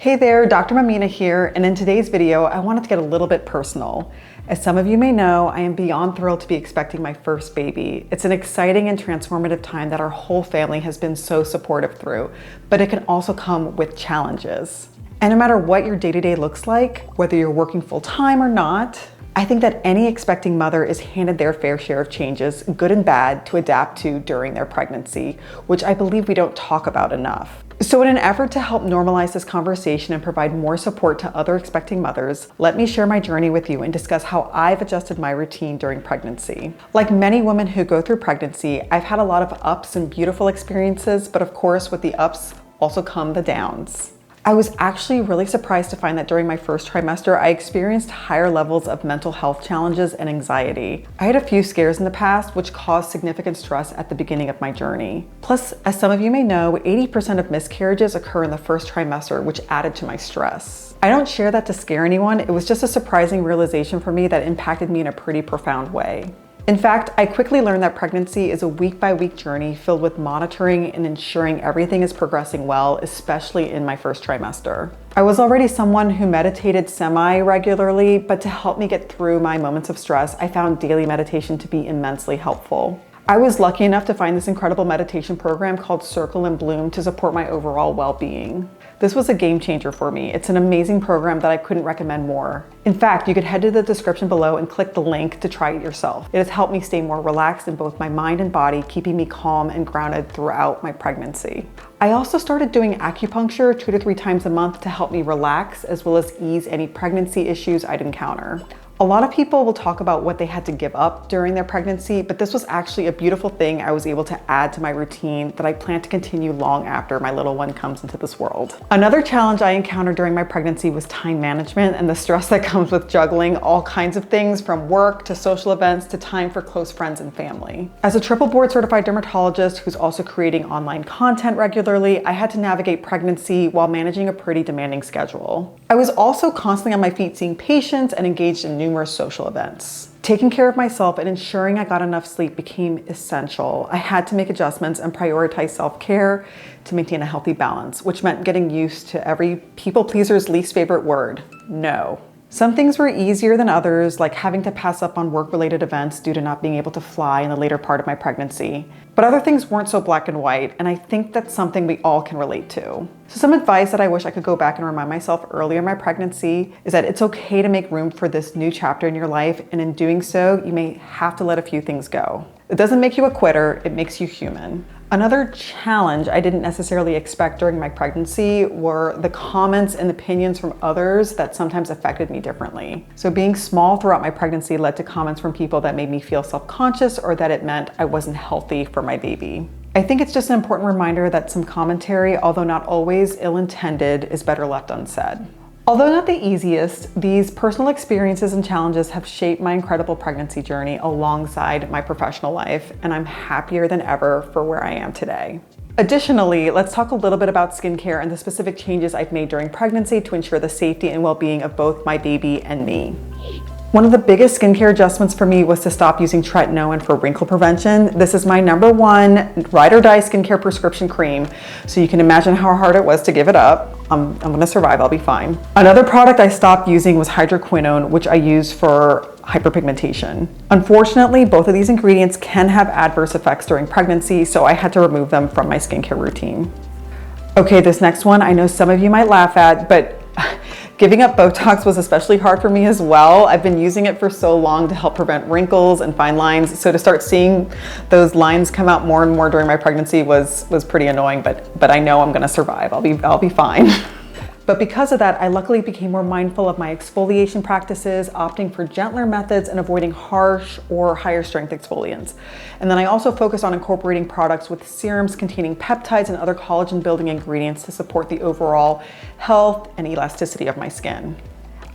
Hey there, Dr. Mamina here, and in today's video, I wanted to get a little bit personal. As some of you may know, I am beyond thrilled to be expecting my first baby. It's an exciting and transformative time that our whole family has been so supportive through, but it can also come with challenges. And no matter what your day-to-day looks like, whether you're working full-time or not, I think that any expecting mother is handed their fair share of changes, good and bad, to adapt to during their pregnancy, which I believe we don't talk about enough. So in an effort to help normalize this conversation and provide more support to other expecting mothers, let me share my journey with you and discuss how I've adjusted my routine during pregnancy. Like many women who go through pregnancy, I've had a lot of ups and beautiful experiences, but of course with the ups also come the downs. I was actually really surprised to find that during my first trimester, I experienced higher levels of mental health challenges and anxiety. I had a few scares in the past, which caused significant stress at the beginning of my journey. Plus, as some of you may know, 80% of miscarriages occur in the first trimester, which added to my stress. I don't share that to scare anyone. It was just a surprising realization for me that impacted me in a pretty profound way. In fact, I quickly learned that pregnancy is a week-by-week journey filled with monitoring and ensuring everything is progressing well, especially in my first trimester. I was already someone who meditated semi-regularly, but to help me get through my moments of stress, I found daily meditation to be immensely helpful. I was lucky enough to find this incredible meditation program called Circle and Bloom to support my overall well-being. This was a game changer for me. It's an amazing program that I couldn't recommend more. In fact, you could head to the description below and click the link to try it yourself. It has helped me stay more relaxed in both my mind and body, keeping me calm and grounded throughout my pregnancy. I also started doing acupuncture 2 to 3 times a month to help me relax as well as ease any pregnancy issues I'd encounter. A lot of people will talk about what they had to give up during their pregnancy, but this was actually a beautiful thing I was able to add to my routine that I plan to continue long after my little one comes into this world. Another challenge I encountered during my pregnancy was time management and the stress that comes with juggling all kinds of things from work to social events to time for close friends and family. As a triple board certified dermatologist who's also creating online content regularly, I had to navigate pregnancy while managing a pretty demanding schedule. I was also constantly on my feet seeing patients and engaged in numerous social events. Taking care of myself and ensuring I got enough sleep became essential. I had to make adjustments and prioritize self-care to maintain a healthy balance, which meant getting used to every people pleaser's least favorite word, no. Some things were easier than others, like having to pass up on work-related events due to not being able to fly in the later part of my pregnancy. But other things weren't so black and white, and I think that's something we all can relate to. So some advice that I wish I could go back and remind myself earlier in my pregnancy is that it's okay to make room for this new chapter in your life, and in doing so, you may have to let a few things go. It doesn't make you a quitter, it makes you human. Another challenge I didn't necessarily expect during my pregnancy were the comments and opinions from others that sometimes affected me differently. So being small throughout my pregnancy led to comments from people that made me feel self-conscious or that it meant I wasn't healthy for my baby. I think it's just an important reminder that some commentary, although not always ill-intended, is better left unsaid. Although not the easiest, these personal experiences and challenges have shaped my incredible pregnancy journey alongside my professional life, and I'm happier than ever for where I am today. Additionally, let's talk a little bit about skincare and the specific changes I've made during pregnancy to ensure the safety and well-being of both my baby and me. One of the biggest skincare adjustments for me was to stop using tretinoin for wrinkle prevention. This is my #1 ride or die skincare prescription cream, so you can imagine how hard it was to give it up. I'm gonna survive, I'll be fine. Another product I stopped using was hydroquinone, which I use for hyperpigmentation. Unfortunately, both of these ingredients can have adverse effects during pregnancy, so I had to remove them from my skincare routine. Okay, this next one I know some of you might laugh at, but giving up Botox was especially hard for me as well. I've been using it for so long to help prevent wrinkles and fine lines, so to start seeing those lines come out more and more during my pregnancy was pretty annoying, but I know I'm gonna survive. I'll be fine. But because of that, I luckily became more mindful of my exfoliation practices, opting for gentler methods and avoiding harsh or higher strength exfoliants. And then I also focused on incorporating products with serums containing peptides and other collagen building ingredients to support the overall health and elasticity of my skin.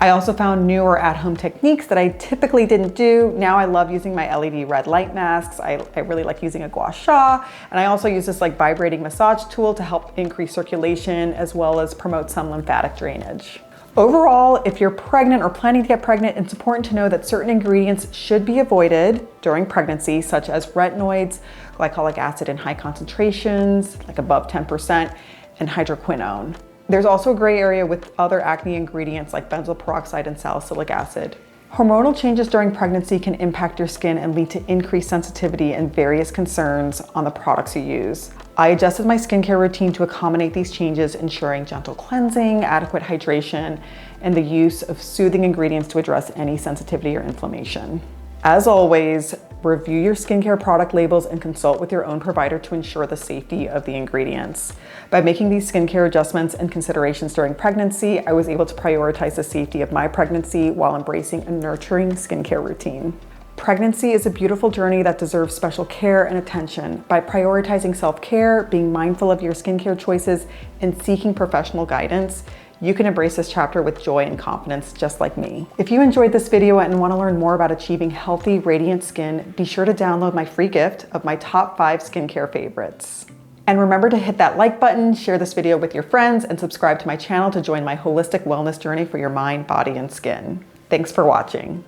I also found newer at-home techniques that I typically didn't do. Now I love using my LED red light masks. I really like using a gua sha, and I also use this like vibrating massage tool to help increase circulation as well as promote some lymphatic drainage. Overall, if you're pregnant or planning to get pregnant, it's important to know that certain ingredients should be avoided during pregnancy, such as retinoids, glycolic acid in high concentrations, like above 10%, and hydroquinone. There's also a gray area with other acne ingredients like benzoyl peroxide and salicylic acid. Hormonal changes during pregnancy can impact your skin and lead to increased sensitivity and various concerns on the products you use. I adjusted my skincare routine to accommodate these changes, ensuring gentle cleansing, adequate hydration, and the use of soothing ingredients to address any sensitivity or inflammation. As always, review your skincare product labels and consult with your own provider to ensure the safety of the ingredients. By making these skincare adjustments and considerations during pregnancy, I was able to prioritize the safety of my pregnancy while embracing a nurturing skincare routine. Pregnancy is a beautiful journey that deserves special care and attention. By prioritizing self-care, being mindful of your skincare choices, and seeking professional guidance, you can embrace this chapter with joy and confidence, just like me. If you enjoyed this video and want to learn more about achieving healthy, radiant skin, be sure to download my free gift of my top 5 skincare favorites. And remember to hit that like button, share this video with your friends, and subscribe to my channel to join my holistic wellness journey for your mind, body, and skin. Thanks for watching.